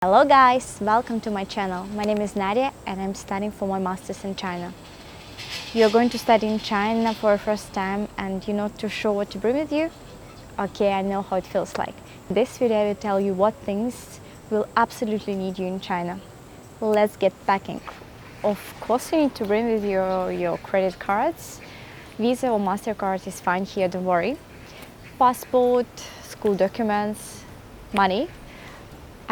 Hello guys, welcome to my channel. My name is Nadia and I'm studying for my master's in China. You're going to study in China for the first time and you're not too sure what to bring with you? Okay, I know how it feels like. In this video I will tell you what things will absolutely need you in China. Let's get packing. Of course you need to bring with you your credit cards. Visa or MasterCard is fine here, don't worry. Passport, school documents, money.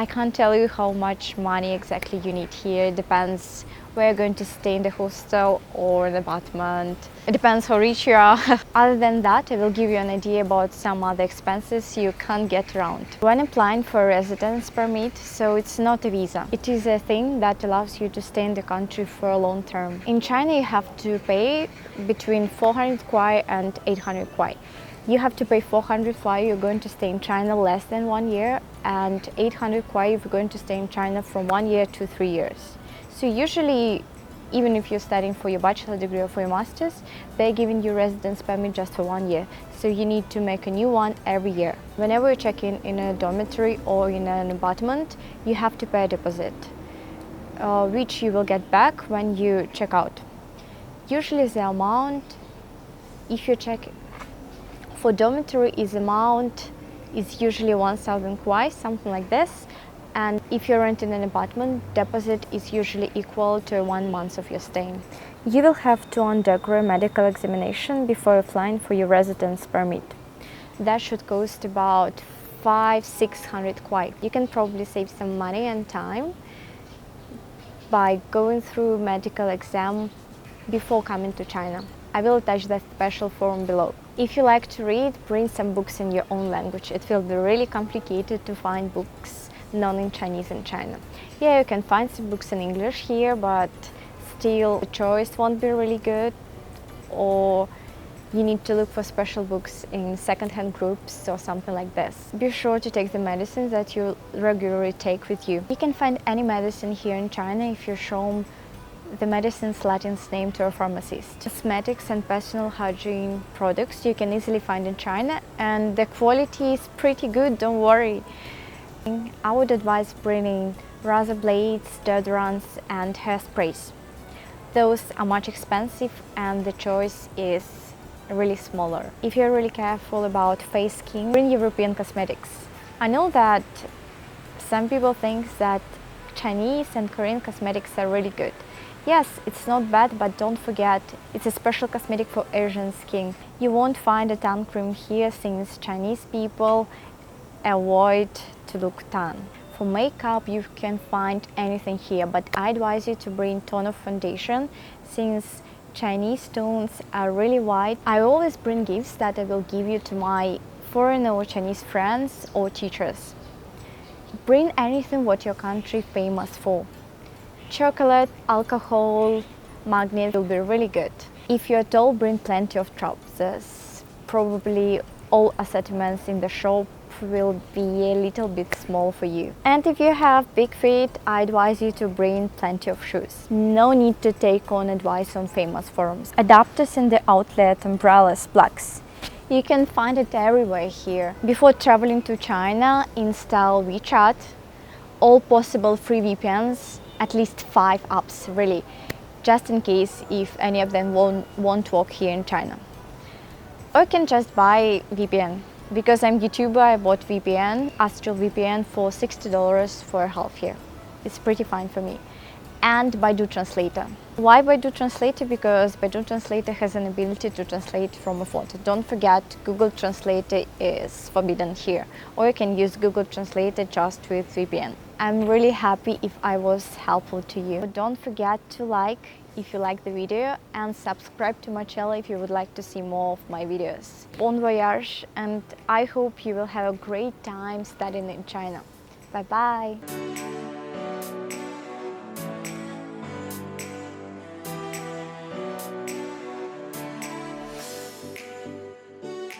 I can't tell you how much money exactly you need here. It depends where you're going to stay, in the hostel or an apartment. It depends how rich you are. Other than that, I will give you an idea about some other expenses you can't get around. When applying for a residence permit, so it's not a visa. It is a thing that allows you to stay in the country for a long term. In China, you have to pay between 400 kuai and 800 kuai. You have to pay 400 kuai, you're going to stay in China less than 1 year, and 800 kuai if you're going to stay in China from 1 year to 3 years. So usually, even if you're studying for your bachelor degree or for your master's, they're giving you residence permit just for 1 year. So you need to make a new one every year. Whenever you check in a dormitory or in an apartment, you have to pay a deposit, which you will get back when you check out. Usually the amount, if you check for dormitory, is usually 1,000 kuai, something like this. And if you're renting an apartment, deposit is usually equal to 1 month of your stay. You will have to undergo a medical examination before applying for your residence permit. That should cost about 500-600 kuai. You can probably save some money and time by going through medical exam before coming to China. I will attach that special form below. If you like to read, bring some books in your own language. It will be really complicated to find books known in Chinese in China. Yeah, you can find some books in English here, but still the choice won't be really good, or you need to look for special books in second-hand groups or something like this. Be sure to take the medicines that you regularly take with you. You can find any medicine here in China if you show the medicine's Latin name to a pharmacist. Cosmetics and personal hygiene products you can easily find in China, and the quality is pretty good, don't worry. I would advise bringing razor blades, deodorants and hairsprays. Those are much expensive and the choice is really smaller. If you're really careful about face skin, bring European cosmetics. I know that some people think that Chinese and Korean cosmetics are really good. Yes, it's not bad, but don't forget, it's a special cosmetic for Asian skin. You won't find a tan cream here since Chinese people avoid to look tan. For makeup, you can find anything here, but I advise you to bring toner foundation since Chinese tones are really white. I always bring gifts that I will give you to my foreigner or Chinese friends or teachers. Bring anything what your country famous for. Chocolate, alcohol, magnets will be really good. If you're tall, bring plenty of trousers. Probably all assortments in the shop will be a little bit small for you. And if you have big feet, I advise you to bring plenty of shoes. No need to take on advice on famous forums. Adapters in the outlet, umbrellas, plugs. You can find it everywhere here. Before traveling to China, install WeChat, all possible free VPNs, at least 5 apps really, just in case if any of them won't work here in China. Or you can just buy VPN. Because I'm YouTuber, I bought VPN, Astral VPN for $60 for a half year. It's pretty fine for me. And Baidu Translator. Why Baidu Translator? Because Baidu Translator has an ability to translate from a phone. Don't forget, Google Translator is forbidden here. Or you can use Google Translator just with VPN. I'm really happy if I was helpful to you. Don't forget to like if you like the video and subscribe to my channel if you would like to see more of my videos. Bon voyage, and I hope you will have a great time studying in China. Bye bye!